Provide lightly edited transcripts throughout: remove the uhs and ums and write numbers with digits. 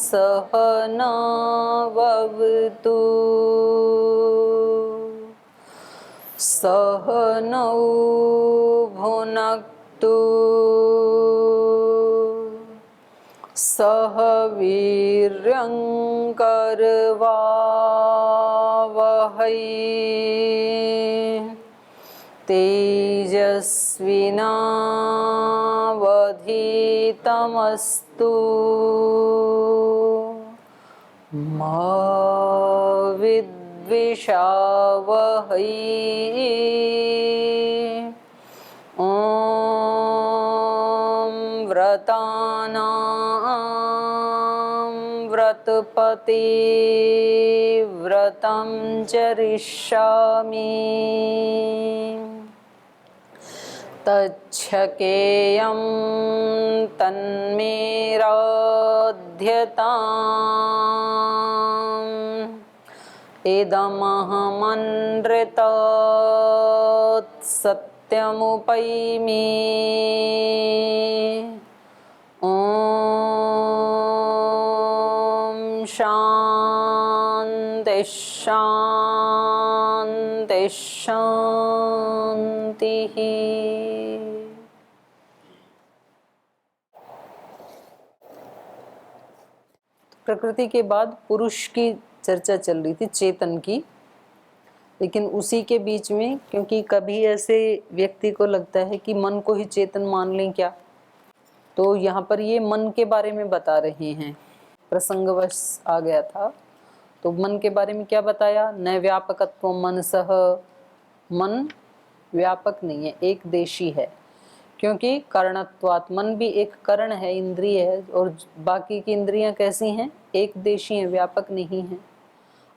सहनाववतु सहनौ भुनक्तु सह वीर्यं करवावहै तेजस्विनावधीतमस्तु मा विद्विषावहै। ॐ व्रतानां व्रतपते व्रतं चरिष्यामि तच्छकेयं तन्मेराध्यताम् इदमहमनृतात् सत्यमुपैमि। ॐ शान्ति शान्ति शान्तिः। प्रकृति के बाद पुरुष की चर्चा चल रही थी, चेतन की, लेकिन उसी के बीच में, क्योंकि कभी ऐसे व्यक्ति को लगता है कि मन को ही चेतन मान लें क्या, तो यहाँ पर ये मन के बारे में बता रहे हैं। प्रसंगवश आ गया था, तो मन के बारे में क्या बताया? न व्यापकत्व मनसः, मन व्यापक नहीं है, एक देशी है, क्योंकि करणत्वात्, मन भी एक करण है, इंद्रिय है, और बाकी की इंद्रियां कैसी हैं? एक देशी हैं, व्यापक नहीं है।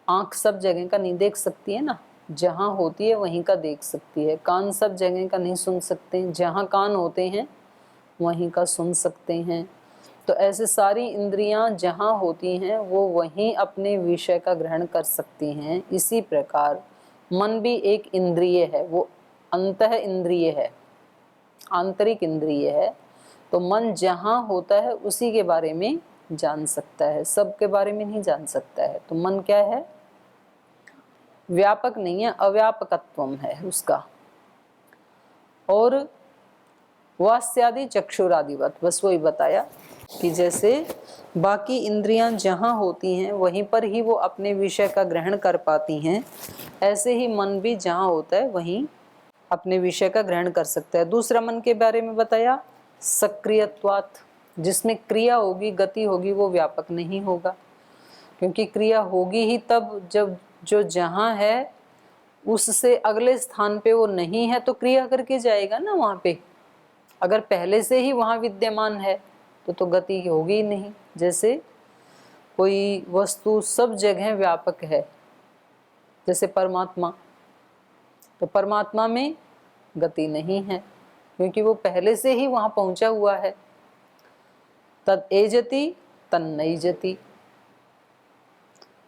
आंख सब जगह का नहीं देख सकती है ना, जहाँ होती है वहीं का देख सकती है। कान सब जगह का नहीं सुन सकते, जहाँ कान होते हैं वहीं का सुन सकते हैं। तो ऐसे सारी इंद्रियां जहाँ होती हैं वो वहीं अपने विषय का ग्रहण कर सकती हैं। इसी प्रकार मन भी एक इंद्रिय है, वो अंतः इंद्रिय है, आंतरिक इंद्रिय है। तो मन जहाँ होता है उसी के बारे में जान सकता है, सब के बारे में नहीं जान सकता है। तो मन क्या है? व्यापक नहीं है, अव्यापकत्वम है उसका। और वास्यादि चक्षुरादिवत, बस वही बताया कि जैसे बाकी इंद्रियां जहाँ होती हैं वहीं पर ही वो अपने विषय का ग्रहण कर पाती हैं, ऐसे ही मन भी जहाँ होता है वहीं अपने विषय का ग्रहण कर सकता है। दूसरा मन के बारे में बताया सक्रियत्वात्, जिसमें क्रिया होगी, गति होगी, वो व्यापक नहीं होगा, क्योंकि क्रिया होगी ही तब जब जो जहाँ है उससे अगले स्थान पे वो नहीं है, तो क्रिया करके जाएगा ना वहाँ पे। अगर पहले से ही वहाँ विद्यमान है तो गति होगी ही नहीं। जैसे कोई वस्तु सब जगह व्यापक है, जैसे परमात्मा, तो परमात्मा में गति नहीं है, क्योंकि वो पहले से ही वहाँ पहुँचा हुआ है। तद एजति तन्नैजति,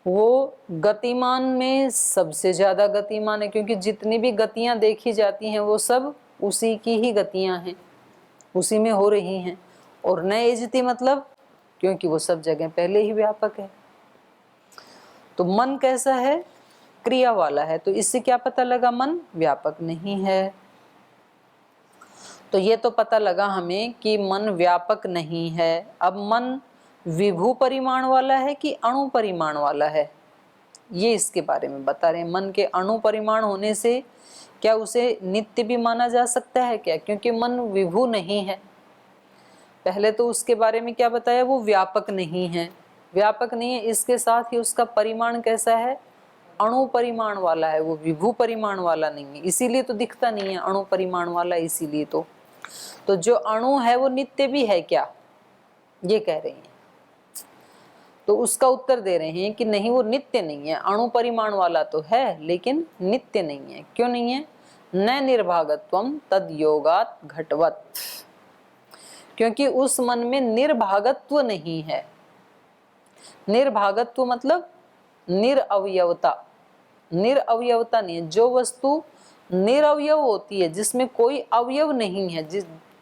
वो गतिमान में सबसे ज्यादा गतिमान है, क्योंकि जितनी भी गतियां देखी जाती हैं वो सब उसी की ही गतियां हैं, उसी में हो रही हैं। और न एजति मतलब क्योंकि वो सब जगह पहले ही व्यापक है। तो मन कैसा है? क्रिया वाला है। तो इससे क्या पता लगा? मन व्यापक नहीं है। तो ये तो पता लगा हमें कि मन व्यापक नहीं है। अब मन विभू परिमाण वाला है कि अणु परिमाण वाला है, ये इसके बारे में बता रहे हैं। मन के अणु परिमाण होने से क्या उसे नित्य भी माना जा सकता है क्या? क्योंकि मन विभू नहीं है। पहले तो उसके बारे में क्या बताया? वो व्यापक नहीं है। व्यापक नहीं है, इसके साथ ही उसका परिमाण कैसा है? अणु परिमाण वाला है, वो विभू परिमाण वाला नहीं है, इसीलिए तो दिखता नहीं है अणु परिमाण वाला। इसीलिए तो जो अणु है वो नित्य भी है क्या, ये कह रहे हैं। तो उसका उत्तर दे रहे हैं कि नहीं, वो नित्य नहीं है। अणु परिमाण वाला तो है लेकिन नित्य नहीं है। क्यों नहीं है? न निर्भागत्वम तद योगात घटवत, क्योंकि उस मन में निर्भागत्व नहीं है। निर्भागत्व मतलब निरअवयवता, निरअवयवता नहीं है। जो वस्तु निरअवयव होती है, जिसमें कोई अवयव नहीं है,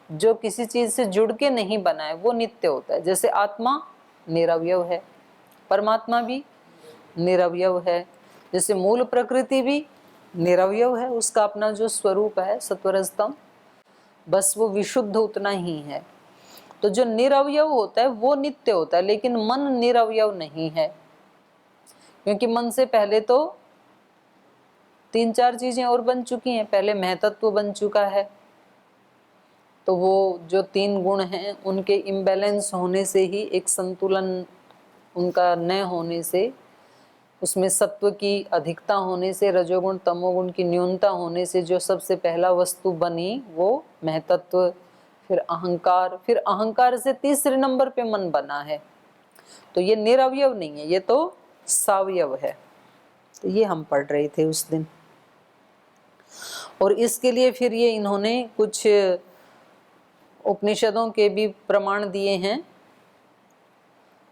जो किसी चीज से जुड़ के नहीं बना है, वो नित्य होता है। जैसे आत्मा निरअवयव है, परमात्मा भी निरवयव है, जैसे मूल प्रकृति भी निरवयव है, उसका अपना जो स्वरूप है सत्वरजतम, बस वो विशुद्ध उतना ही है। तो जो निरवयव होता है वो नित्य होता है, लेकिन मन निरवयव नहीं है, क्योंकि मन से पहले तो 3-4 चीजें और बन चुकी हैं। पहले महतत्व बन चुका है, तो वो जो 3 गुण हैं उनके इम्बैलेंस होने से ही, एक संतुलन उनका न होने से, उसमें सत्व की अधिकता होने से, रजोगुण तमोगुण की न्यूनता होने से जो सबसे पहला वस्तु बनी वो महतत्व, फिर अहंकार, फिर अहंकार से तीसरे नंबर पे मन बना है। तो ये निरवयव नहीं है, ये तो सावयव है। तो ये हम पढ़ रहे थे उस दिन। और इसके लिए फिर ये इन्होंने कुछ उपनिषदों के भी प्रमाण दिए हैं।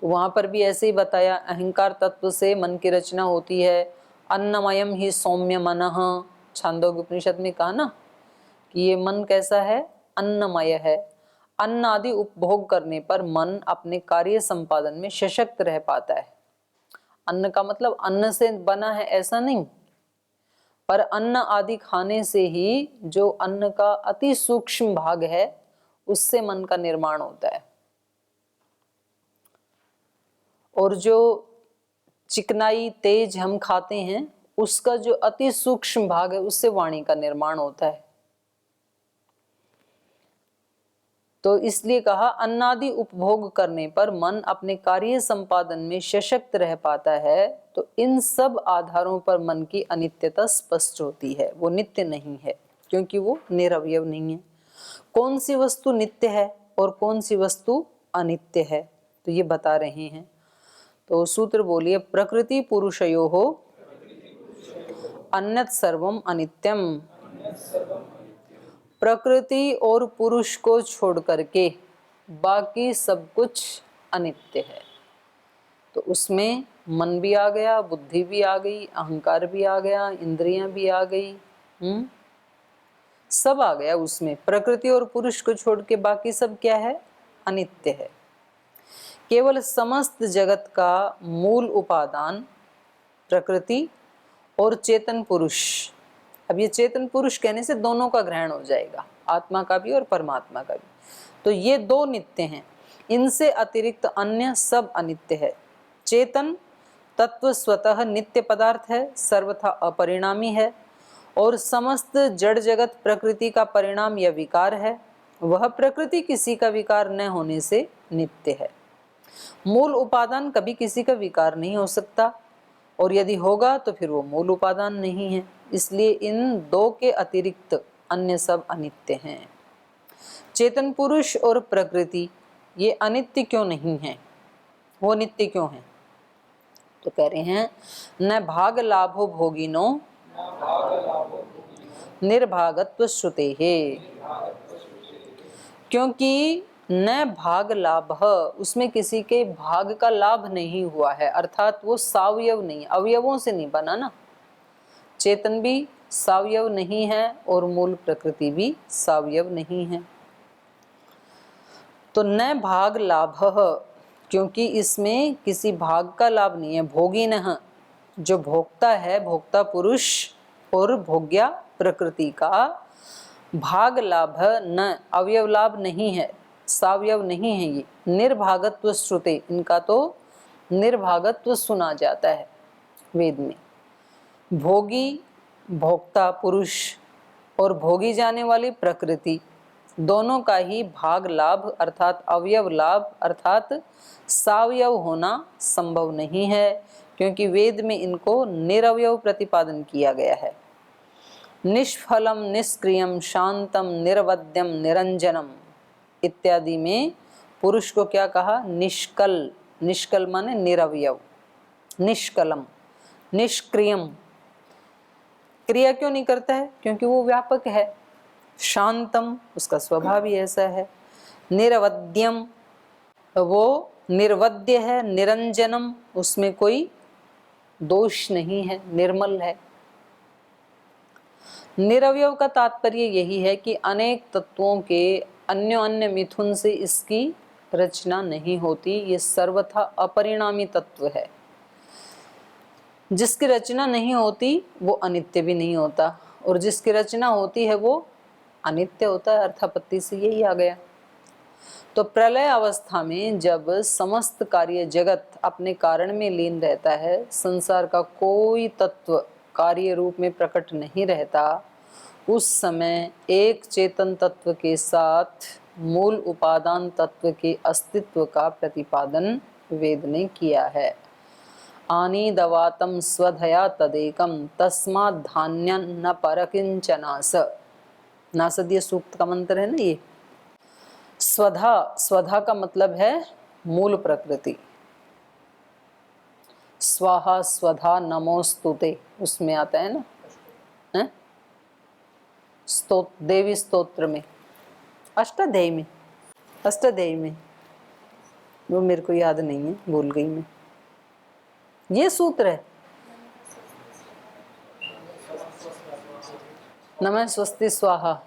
तो वहां पर भी ऐसे ही बताया, अहंकार तत्व से मन की रचना होती है। अन्नमयम ही सौम्य मनः, छांदोग्य उपनिषद में कहा ना कि ये मन कैसा है, अन्नमय है। अन्न आदि उपभोग करने पर मन अपने कार्य संपादन में सशक्त रह पाता है। अन्न का मतलब अन्न से बना है ऐसा नहीं, पर अन्न आदि खाने से ही जो अन्न का अति सूक्ष्म भाग है उससे मन का निर्माण होता है। और जो चिकनाई तेज हम खाते हैं उसका जो अति सूक्ष्म भाग है उससे वाणी का निर्माण होता है। तो इसलिए कहा अन्नादि उपभोग करने पर मन अपने कार्य संपादन में सशक्त रह पाता है। तो इन सब आधारों पर मन की अनित्यता स्पष्ट होती है, वो नित्य नहीं है, क्योंकि वो निरवयव नहीं है। कौन सी वस्तु नित्य है और कौन सी वस्तु अनित्य है, तो ये बता रहे हैं। तो सूत्र बोलिए, प्रकृति पुरुषयोः अन्यत् सर्वम अनित्यम। प्रकृति और पुरुष को छोड़ करके बाकी सब कुछ अनित्य है। तो उसमें मन भी आ गया, बुद्धि भी आ गई, अहंकार भी आ गया, इंद्रियां भी आ गई, सब आ गया उसमें। प्रकृति और पुरुष को छोड़ के बाकी सब क्या है, अनित्य है। केवल समस्त जगत का मूल उपादान प्रकृति और चेतन पुरुष। अब ये चेतन पुरुष कहने से दोनों का ग्रहण हो जाएगा, आत्मा का भी और परमात्मा का भी। तो ये दो नित्य हैं, इनसे अतिरिक्त अन्य सब अनित्य है। चेतन तत्व स्वतः नित्य पदार्थ है, सर्वथा अपरिणामी है, और समस्त जड़ जगत प्रकृति का परिणाम या विकार है। वह प्रकृति किसी का विकार न होने से नित्य है। मूल उपादान कभी किसी का विकार नहीं हो सकता, और यदि होगा तो फिर वो मूल उपादान नहीं है। इसलिए इन दो के अतिरिक्त अन्य सब अनित्य हैं। चेतन पुरुष और प्रकृति ये अनित्य क्यों नहीं है, वो नित्य क्यों है? तो कह रहे हैं, न भाग लाभो भोगिनो निर्भागत्व श्रुते है। क्योंकि न भाग लाभ, उसमें किसी के भाग का लाभ नहीं हुआ है, अर्थात वो सावयव नहीं, अवयवों से नहीं बना ना। चेतन भी सावयव नहीं है और मूल प्रकृति भी सावयव नहीं है। तो न भाग लाभ, क्योंकि इसमें किसी भाग का लाभ नहीं है। भोगिनः, जो भोक्ता है, भोक्ता पुरुष और भोग्या प्रकृति का भाग लाभ न, अवयव लाभ नहीं है, सावयव नहीं है ये। निर्भागत्व श्रुते, इनका तो निर्भागत्व सुना जाता है वेद में। भोगी भोक्ता पुरुष और भोगी जाने वाली प्रकृति, दोनों का ही भाग लाभ अर्थात अवयव लाभ अर्थात सावयव होना संभव नहीं है, क्योंकि वेद में इनको निरवयव प्रतिपादन किया गया है। निष्फलम निष्क्रियम शांतम निर्वद्यम निरंजनम इत्यादि में पुरुष को क्या कहा, निष्कल। निष्कल माने निरवयव, निष्कलम, निष्क्रियम। क्रिया क्यों नहीं करता है? क्योंकि वो व्यापक है। शांतम, उसका स्वभाव ही ऐसा है। निरवद्यम, वो निर्वद्य है। निरंजनम, उसमें कोई दोष नहीं है, निर्मल है। निरवयव का तात्पर्य यही है कि अनेक तत्वों के अन्योन्य मिथुन से इसकी रचना नहीं होती, ये सर्वथा अपरिणामी तत्व है। जिसकी रचना नहीं होती वो अनित्य भी नहीं होता, और जिसकी रचना होती है वो अनित्य होता है। अर्थापत्ति से यही आ गया। तो प्रलय अवस्था में जब समस्त कार्य जगत अपने कारण में लीन रहता है, संसार का कोई तत्व कार्य रूप में प्रकट नहीं रहता, उस समय एक चेतन तत्व के साथ मूल उपादान तत्व के अस्तित्व का प्रतिपादन वेद ने किया है। आनी दवातम स्वधया तदेकम तस्मात् धान्यं न परकिंचनास। नासदीय सूक्त का मंत्र है ना ये। स्वधा, स्वधा का मतलब है मूल प्रकृति। स्वाहा स्वधा नमोस्तुते उसमें आता है ना, है? देवी स्तोत्र में, अष्टाध्यायी में, अष्टाध्यायी में, वो मेरे को याद नहीं है, भूल गई मैं। ये सूत्र है, नमः स्वस्ति स्वाहा।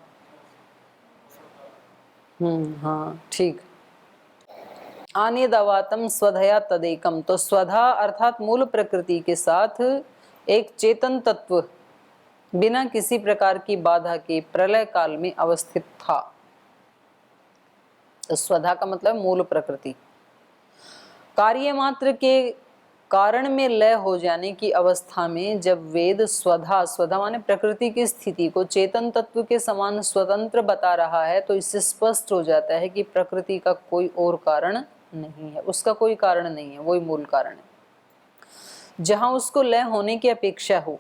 हाँ ठीक। आने दवातम स्वधया तदेकम, तो स्वधा अर्थात मूल प्रकृति के साथ एक चेतन तत्व बिना किसी प्रकार की बाधा के प्रलय काल में अवस्थित था। तो स्वधा का मतलब मूल प्रकृति। कार्य मात्र के कारण में लय हो जाने की अवस्था में जब वेद स्वधा, स्वधा माने प्रकृति की स्थिति को चेतन तत्व के समान स्वतंत्र बता रहा है, तो इससे स्पष्ट हो जाता है कि प्रकृति का कोई और कारण नहीं है, उसका कोई कारण नहीं है, वही मूल कारण है। जहां उसको लय होने की अपेक्षा हो,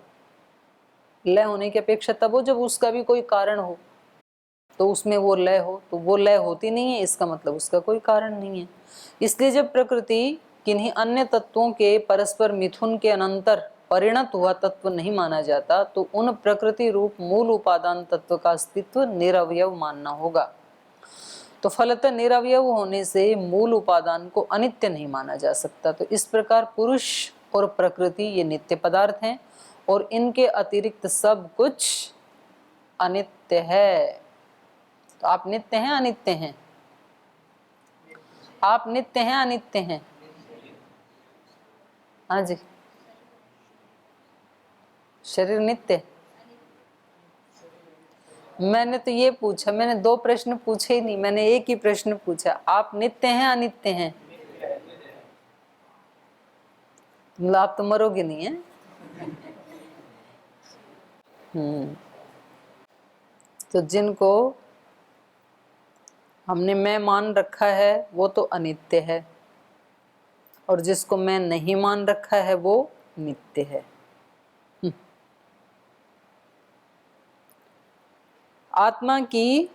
लय होने की अपेक्षा तब हो जब उसका भी कोई कारण हो, तो उसमें वो लय हो, तो वो लय होती नहीं है, इसका मतलब उसका कोई कारण नहीं है। इसलिए जब प्रकृति किन्हीं अन्य तत्वों के परस्पर मिथुन के अनंतर परिणत हुआ तत्व नहीं माना जाता, तो उन प्रकृति रूप मूल उपादान तत्व का अस्तित्व निरवयव मानना होगा। तो फलतः निरवयव होने से मूल उपादान को अनित्य नहीं माना जा सकता। तो इस प्रकार पुरुष और प्रकृति ये नित्य पदार्थ हैं, और इनके अतिरिक्त सब कुछ अनित्य है। तो आप नित्य हैं अनित्य हैं? आप नित्य हैं अनित्य हैं? हाँ जी, शरीर नित्य। मैंने तो ये पूछा, मैंने दो प्रश्न पूछे ही नहीं, मैंने एक ही प्रश्न पूछा, आप नित्य हैं अनित्य हैं? मतलब आप तो मरोगे नहीं है। तो जिनको हमने मैं मान रखा है वो तो अनित्य है, और जिसको मैं नहीं मान रखा है वो नित्य है। आत्मा की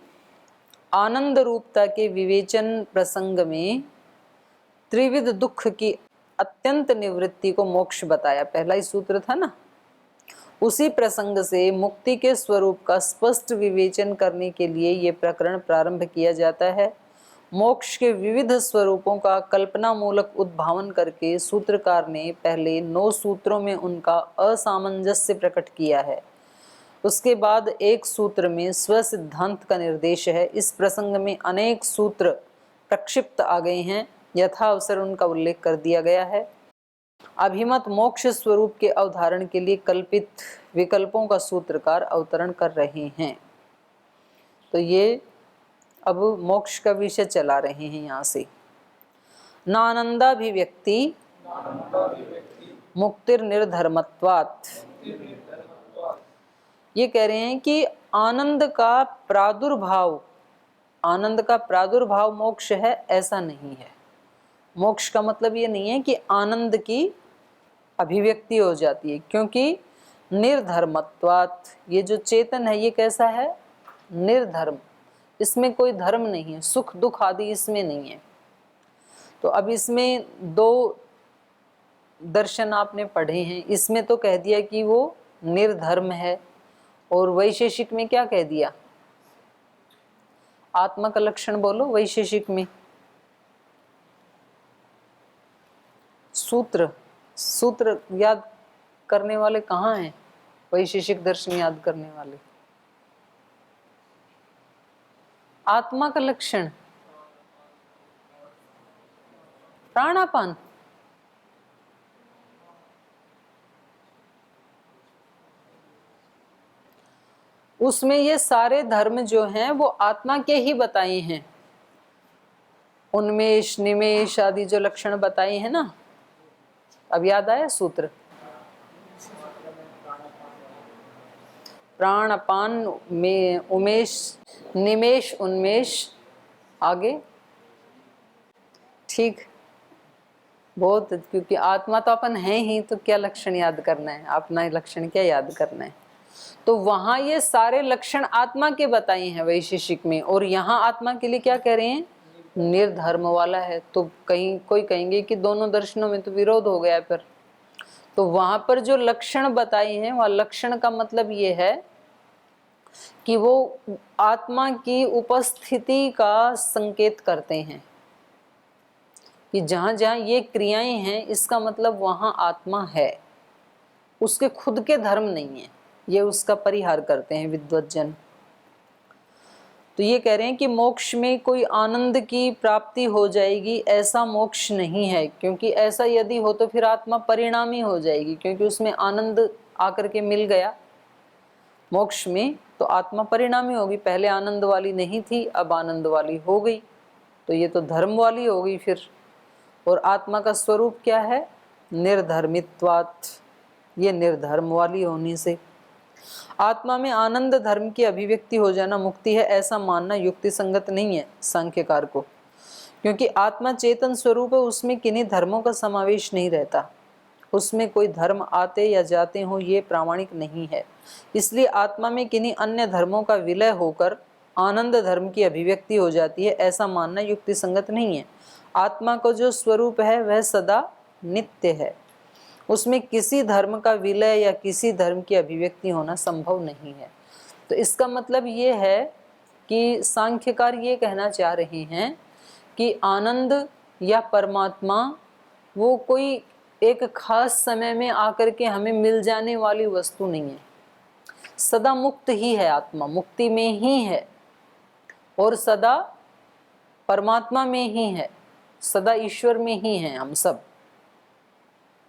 आनंद रूपता के विवेचन प्रसंग में त्रिविध दुख की अत्यंत निवृत्ति को मोक्ष बताया, पहला ही सूत्र था ना। उसी प्रसंग से मुक्ति के स्वरूप का स्पष्ट विवेचन करने के लिए ये प्रकरण प्रारंभ किया जाता है। मोक्ष के विविध स्वरूपों का कल्पना मूलक उद्भावन करके सूत्रकार ने पहले 9 सूत्रों में उनका असामंजस्य प्रकट किया है। उसके बाद एक सूत्र में स्व सिद्धांत का निर्देश है। इस प्रसंग में अनेक सूत्र प्रक्षिप्त आ गए हैं, यथा अवसर उनका उल्लेख कर दिया गया है। अभिमत मोक्ष स्वरूप के अवधारण के लिए कल्पित विकल्पों का सूत्रकार अवतरण कर रहे हैं। तो ये अब मोक्ष का विषय चला रहे हैं यहाँ से। नानंदाभिव्यक्ति मुक्तिर निर्धर्मत्वात्, ये कह रहे हैं कि आनंद का प्रादुर्भाव, आनंद का प्रादुर्भाव मोक्ष है, ऐसा नहीं है। मोक्ष का मतलब ये नहीं है कि आनंद की अभिव्यक्ति हो जाती है, क्योंकि निर्धर्मत्वात्, ये जो चेतन है ये कैसा है? निर्धर्म, इसमें कोई धर्म नहीं है, सुख दुख आदि इसमें नहीं है। तो अब इसमें 2 दर्शन आपने पढ़े हैं, इसमें तो कह दिया कि वो निर्धर्म है, और वैशेषिक में क्या कह दिया? आत्मा का लक्षण बोलो वैशेषिक में। सूत्र याद करने वाले कहाँ हैं? वैशेषिक दर्शन याद करने वाले। आत्मा का लक्षण प्राणापान, उसमें ये सारे धर्म जो हैं वो आत्मा के ही बताए हैं। उन्मेष निमेष आदि जो लक्षण बताए हैं ना, अब याद आया सूत्र? प्राण अपान में उमेश निमेष उन्मेष, आगे ठीक बहुत, क्योंकि आत्मा तो अपन है ही, तो क्या लक्षण याद करना है, अपना लक्षण क्या याद करना है। तो वहां ये सारे लक्षण आत्मा के बताए हैं वैशेषिक में, और यहाँ आत्मा के लिए क्या कह रहे हैं, निर्धर्म वाला है। तो कहीं कोई कहेंगे कि दोनों दर्शनों में तो विरोध हो गया फिर। तो वहां पर जो लक्षण बताए हैं, वह लक्षण का मतलब ये है कि वो आत्मा की उपस्थिति का संकेत करते हैं, कि जहां जहां ये क्रियाएं हैं इसका मतलब वहां आत्मा है, उसके खुद के धर्म नहीं है, ये उसका परिहार करते हैं विद्वज्जन। तो ये कह रहे हैं कि मोक्ष में कोई आनंद की प्राप्ति हो जाएगी, ऐसा मोक्ष नहीं है, क्योंकि ऐसा यदि हो तो फिर आत्मा परिणामी हो जाएगी, क्योंकि उसमें आनंद आकर के मिल गया मोक्ष में, तो आत्मा परिणामी होगी। पहले आनंद वाली नहीं थी, अब आनंद वाली हो गई, तो ये तो धर्म वाली हो गई फिर। और आत्मा का स्वरूप क्या है, निर्धर्मित्वात्, ये निर्धर्म वाली होने से आत्मा में आनंद धर्म की अभिव्यक्ति हो जाना मुक्ति है, ऐसा मानना युक्ति संगत नहीं है सांख्यकार को, क्योंकि आत्मा चेतन स्वरूप है, उसमें किन्हीं धर्मों का समावेश नहीं रहता, उसमें कोई धर्म आते या जाते हो ये प्रामाणिक नहीं है। इसलिए आत्मा में किन्हीं अन्य धर्मों का विलय होकर आनंद धर्म की अभिव्यक्ति हो जाती है, ऐसा मानना युक्ति संगत नहीं है। आत्मा का जो स्वरूप है वह सदा नित्य है, उसमें किसी धर्म का विलय या किसी धर्म की अभिव्यक्ति होना संभव नहीं है। तो इसका मतलब ये है कि सांख्यकार ये कहना चाह रहे हैं कि आनंद या परमात्मा वो कोई एक खास समय में आकर के हमें मिल जाने वाली वस्तु नहीं है, सदा मुक्त ही है, आत्मा मुक्ति में ही है और सदा परमात्मा में ही है, सदा ईश्वर में ही है। हम सब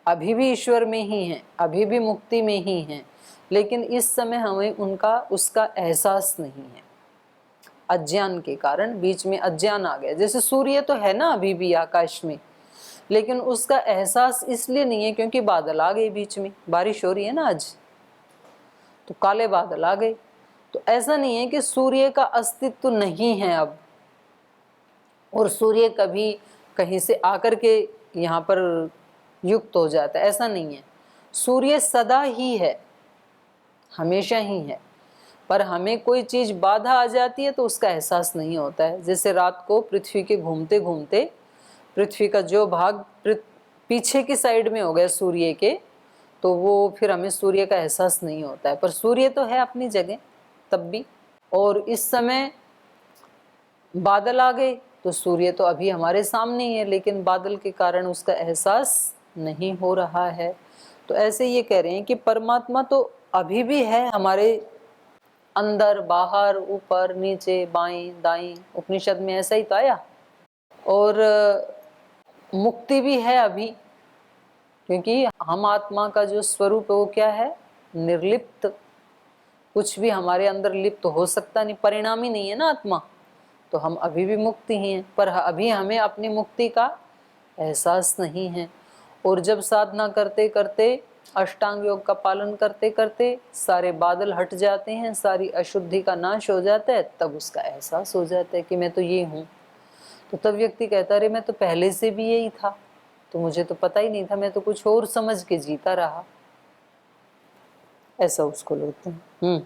अभी भी ईश्वर में ही हैं, अभी भी मुक्ति में ही हैं, लेकिन इस समय हमें उसका एहसास नहीं है, अज्ञान के कारण। बीच में अज्ञान आ गया, जैसे सूर्य तो है ना अभी भी आकाश में, लेकिन उसका एहसास इसलिए नहीं है क्योंकि बादल आ गए, बीच में बारिश हो रही है ना आज, तो काले बादल आ गए। तो ऐसा नहीं है कि सूर्य का अस्तित्व नहीं है अब, और सूर्य कभी कहीं से आकर के यहाँ पर युक्त हो जाता है, ऐसा नहीं है। सूर्य सदा ही है, हमेशा ही है, पर हमें कोई चीज बाधा आ जाती है तो उसका एहसास नहीं होता है। जैसे रात को पृथ्वी के घूमते घूमते पृथ्वी का जो भाग पीछे की साइड में हो गया सूर्य के, तो वो फिर हमें सूर्य का एहसास नहीं होता है, पर सूर्य तो है अपनी जगह तब भी। और इस समय बादल आ गए तो सूर्य तो अभी हमारे सामने ही है, लेकिन बादल के कारण उसका एहसास नहीं हो रहा है। तो ऐसे ये कह रहे हैं कि परमात्मा तो अभी भी है हमारे अंदर बाहर, ऊपर नीचे, बाएं दाएं, उपनिषद में ऐसा ही तो आया। और मुक्ति भी है अभी, क्योंकि हम आत्मा का जो स्वरूप है वो क्या है, निर्लिप्त, कुछ भी हमारे अंदर लिप्त हो सकता नहीं, परिणामी नहीं है ना आत्मा, तो हम अभी भी मुक्ति ही हैं, पर अभी हमें अपनी मुक्ति का एहसास नहीं है। और जब साधना करते करते, अष्टांग योग का पालन करते करते सारे बादल हट जाते हैं, सारी अशुद्धि का नाश हो जाता है, तब उसका एहसास हो जाता है कि मैं तो ये हूँ। तो तब व्यक्ति कहता है, अरे मैं तो पहले से भी यही था, तो मुझे तो पता ही नहीं था, मैं तो कुछ और समझ के जीता रहा, ऐसा उसको लगता है।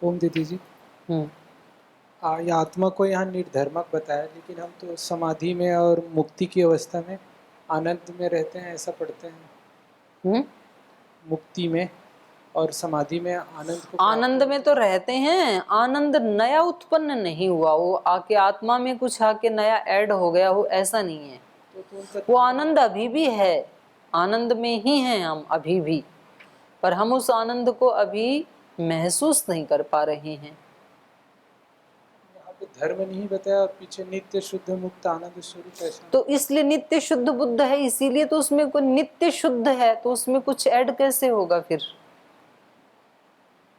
ओम दीदी जी, ये आत्मा को यहाँ निर्धर्मक बताया, लेकिन हम तो समाधि में और मुक्ति की अवस्था में आनंद में रहते हैं, ऐसा पढ़ते हैं। मुक्ति में और समाधि में आनंद को, आनंद में तो रहते हैं, आनंद नया उत्पन्न नहीं हुआ, वो आके आत्मा में कुछ आके नया ऐड हो गया हो, ऐसा नहीं है। वो आनंद अभी भी है, आनंद में ही हैं हम अभी भी, पर हम उस आनंद को अभी महसूस नहीं कर पा रहे हैं। धर्म नहीं बताया और पीछे नित्य शुद्ध मुक्त आनंद स्वरूप ऐसा। तो इसलिए नित्य शुद्ध बुद्ध है, इसीलिए तो उसमें कोई नित्य शुद्ध है, तो उसमें कुछ ऐड कैसे होगा फिर?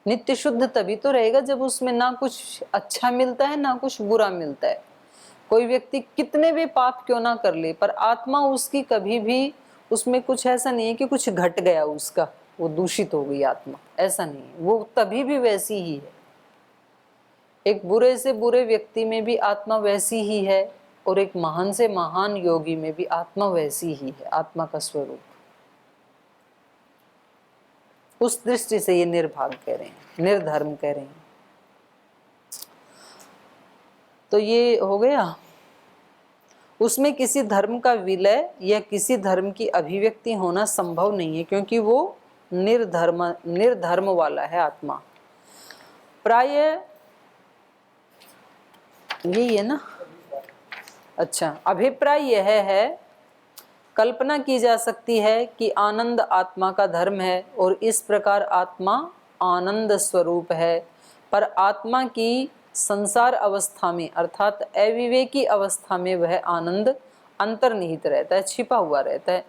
नित्य शुद्ध तभी तो रहेगा जब उसमें ना कुछ अच्छा मिलता है ना कुछ बुरा मिलता है। कोई व्यक्ति कितने भी पाप क्यों ना कर ले, पर आत्मा उसकी कभी भी उसमें कुछ ऐसा नहीं है कि कुछ घट गया उसका, वो दूषित हो गई आत्मा, ऐसा नहीं है, वो तभी भी वैसी ही है। एक बुरे से बुरे व्यक्ति में भी आत्मा वैसी ही है और एक महान से महान योगी में भी आत्मा वैसी ही है, आत्मा का स्वरूप। उस दृष्टि से ये निर्भाग कह रहे हैं, निर्धर्म कह रहे हैं। तो ये हो गया। उसमें किसी धर्म का विलय या किसी धर्म की अभिव्यक्ति होना संभव नहीं है, क्योंकि वो निर्धर्म वाला है आत्मा। प्राय यही है ना? अच्छा, अभिप्राय यह है, कल्पना की जा सकती है कि आनंद आत्मा का धर्म है और इस प्रकार आत्मा आनंद स्वरूप है, पर आत्मा की संसार अवस्था में अर्थात अविवेकी अवस्था में वह आनंद अंतर्निहित रहता है, छिपा हुआ रहता है।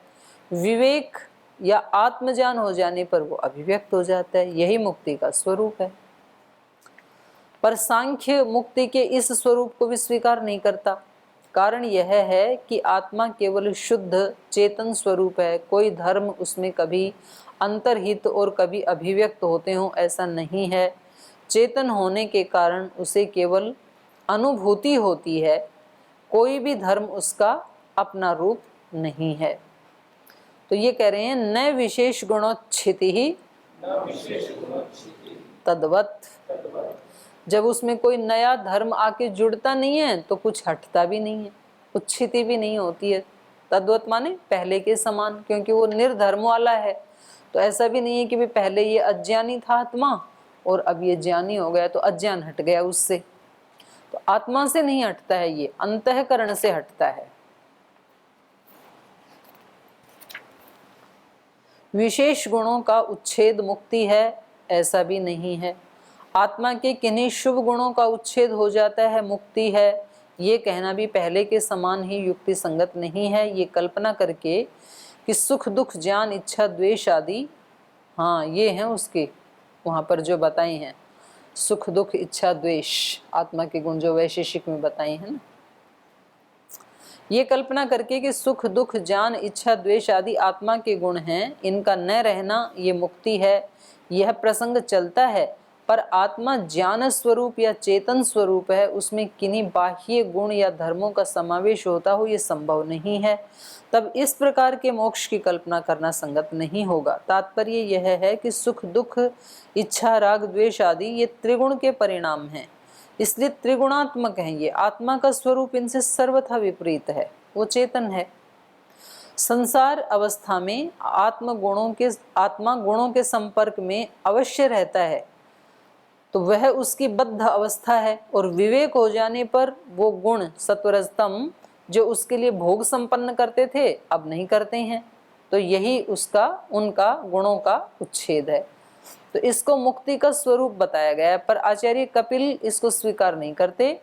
विवेक या आत्मज्ञान हो जाने पर वो अभिव्यक्त हो जाता है, यही मुक्ति का स्वरूप है। पर सांख्य मुक्ति के इस स्वरूप को भी स्वीकार नहीं करता। कारण यह है कि आत्मा केवल शुद्ध चेतन स्वरूप है, कोई धर्म उसमें कभी अंतर्हित और कभी अभिव्यक्त होते हों ऐसा नहीं है। चेतन होने के कारण उसे केवल अनुभूति होती है, कोई भी धर्म उसका अपना रूप नहीं है। तो ये कह रहे हैं न विशेष गुणोच्छिति ही तद्वत। जब उसमें कोई नया धर्म आके जुड़ता नहीं है तो कुछ हटता भी नहीं है, उच्छिति भी नहीं होती है। तद्वत माने पहले के समान, क्योंकि वो निर्धर्म वाला है। तो ऐसा भी नहीं है कि भी पहले ये अज्ञानी था आत्मा और अब ये ज्ञानी हो गया तो अज्ञान हट गया उससे। तो आत्मा से नहीं हटता है, ये अंतःकरण से हटता है। विशेष गुणों का उच्छेद मुक्ति है, ऐसा भी नहीं है। आत्मा के किन्हीं शुभ गुणों का उच्छेद हो जाता है मुक्ति है, ये कहना भी पहले के समान ही युक्ति संगत नहीं है। ये कल्पना करके कि सुख दुख ज्ञान इच्छा द्वेष आदि, हाँ ये हैं उसके वहाँ पर जो बताए हैं, सुख दुख इच्छा द्वेष आत्मा के गुण जो वैशेषिक में बताए हैं ना, ये कल्पना करके कि सुख दुख ज्ञान इच्छा द्वेष आदि आत्मा के गुण हैं, इनका न रहना ये मुक्ति है, यह प्रसंग चलता है। पर आत्मा ज्ञान स्वरूप या चेतन स्वरूप है, उसमें किन्हीं बाह्य गुण या धर्मों का समावेश होता हो ये संभव नहीं है। तब इस प्रकार के मोक्ष की कल्पना करना संगत नहीं होगा। तात्पर्य यह है कि सुख दुख इच्छा राग द्वेष आदि ये त्रिगुण के परिणाम हैं, इसलिए त्रिगुणात्मक हैं ये। आत्मा का स्वरूप इनसे सर्वथा विपरीत है, वो चेतन है। संसार अवस्था में आत्मा गुणों के संपर्क में अवश्य रहता है, तो वह उसकी बद्ध अवस्था है। और विवेक हो जाने पर वो गुण सत्वरजतम जो उसके लिए भोग संपन्न करते थे अब नहीं करते हैं, तो यही उनका गुणों का उच्छेद है। तो इसको मुक्ति का स्वरूप बताया गया है, पर आचार्य कपिल इसको स्वीकार नहीं करते,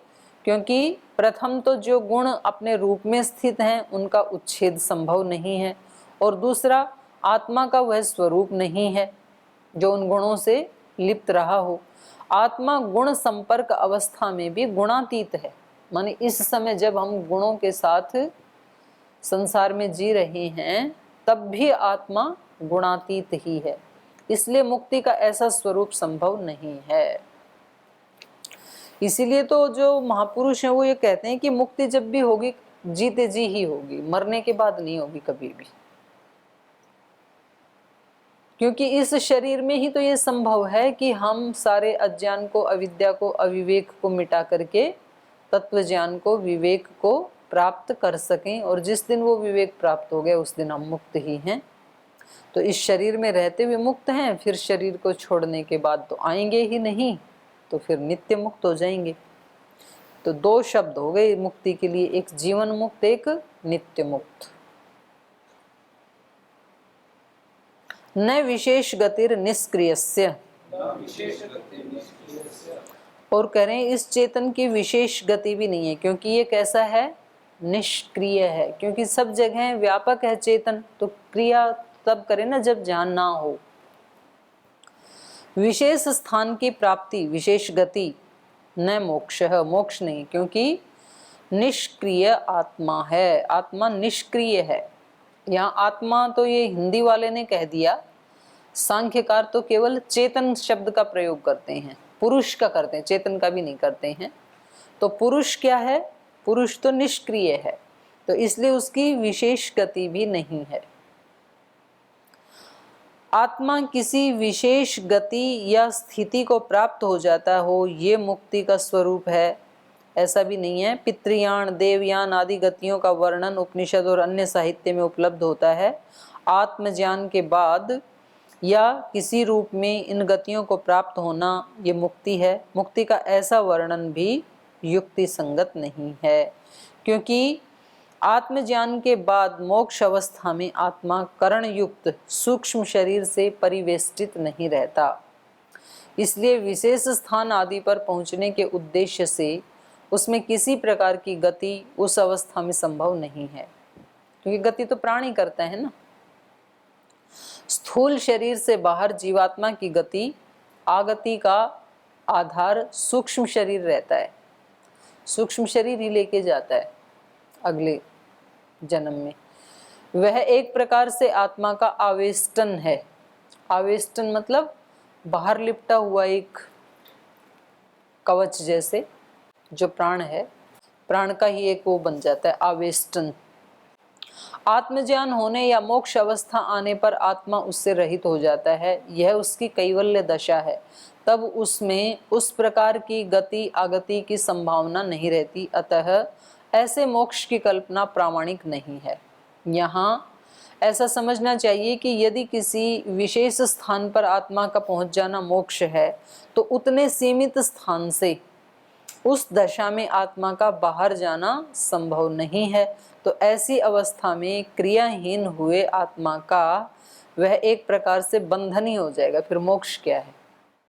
क्योंकि प्रथम तो जो गुण अपने रूप में स्थित हैं उनका उच्छेद संभव नहीं है, और दूसरा आत्मा का वह स्वरूप नहीं है जो उन गुणों से लिप्त रहा हो। आत्मा गुण संपर्क अवस्था में भी गुणातीत है, माने इस समय जब हम गुणों के साथ संसार में जी रहे हैं तब भी आत्मा गुणातीत ही है, इसलिए मुक्ति का ऐसा स्वरूप संभव नहीं है। इसीलिए तो जो महापुरुष हैं वो ये कहते हैं कि मुक्ति जब भी होगी जीते जी ही होगी, मरने के बाद नहीं होगी कभी भी, क्योंकि इस शरीर में ही तो ये संभव है कि हम सारे अज्ञान को अविद्या को अविवेक को मिटा करके तत्व ज्ञान को विवेक को प्राप्त कर सकें, और जिस दिन वो विवेक प्राप्त हो गया उस दिन हम मुक्त ही हैं। तो इस शरीर में रहते हुए मुक्त हैं, फिर शरीर को छोड़ने के बाद तो आएंगे ही नहीं, तो फिर नित्य मुक्त हो जाएंगे। तो दो शब्द हो गए मुक्ति के लिए, एक जीवन मुक्त एक नित्य मुक्त। न विशेष गतिर निष्क्रियस्य और कह रहे हैं इस चेतन की विशेष गति भी नहीं है, क्योंकि ये कैसा है, निष्क्रिय है। क्योंकि सब जगह व्यापक है चेतन, तो क्रिया तब करे ना जब ज्ञान ना हो। विशेष स्थान की प्राप्ति, विशेष गति, न मोक्ष, मोक्ष नहीं, क्योंकि निष्क्रिय आत्मा है, आत्मा निष्क्रिय है। यहाँ आत्मा तो ये हिंदी वाले ने कह दिया, सांख्यकार तो केवल चेतन शब्द का प्रयोग करते हैं, पुरुष का करते हैं, चेतन का भी नहीं करते हैं। तो पुरुष क्या है, पुरुष तो निष्क्रिय है, तो इसलिए उसकी विशेष गति भी नहीं है। आत्मा किसी विशेष गति या स्थिति को प्राप्त हो जाता हो, ये मुक्ति का स्वरूप है, ऐसा भी नहीं है। पितृयान, देवयान आदि गतियों का वर्णन उपनिषद और अन्य साहित्य में उपलब्ध होता है। आत्मज्ञान के बाद या किसी रूप में इन गतियों को प्राप्त होना ये मुक्ति है। मुक्ति का ऐसा वर्णन भी युक्ति संगत नहीं है, क्योंकि आत्मज्ञान के बाद मोक्ष अवस्था में आत्मा करण युक्त सूक्ष्म शरीर से परिवेष्टित नहीं रहता। इसलिए विशेष स्थान आदि पर पहुंचने के उद्देश्य से उसमें किसी प्रकार की गति उस अवस्था में संभव नहीं है, क्योंकि गति तो प्राणी करता है ना। स्थूल शरीर से बाहर जीवात्मा की गति आगति का आधार सूक्ष्म शरीर रहता है, सूक्ष्म शरीर ही लेके जाता है अगले जन्म में। वह एक प्रकार से आत्मा का आवेष्टन है। आवेष्टन मतलब बाहर लिपटा हुआ एक कवच जैसे, जो प्राण है, प्राण का ही एक वो बन जाता है आवेष्टन। आत्मज्ञान होने या मोक्ष अवस्था आने पर आत्मा उससे रहित हो जाता है, यह उसकी कैवल्य दशा है। तब उसमें उस प्रकार की गति आगति की संभावना नहीं रहती, अतः ऐसे मोक्ष की कल्पना प्रामाणिक नहीं है। यहाँ ऐसा समझना चाहिए कि यदि किसी विशेष स्थान पर आत्मा का पहुंच जाना मोक्ष है, तो उतने सीमित स्थान से उस दशा में आत्मा का बाहर जाना संभव नहीं है। तो ऐसी अवस्था में क्रियाहीन हुए आत्मा का वह एक प्रकार से बंधन ही हो जाएगा। फिर मोक्ष क्या है?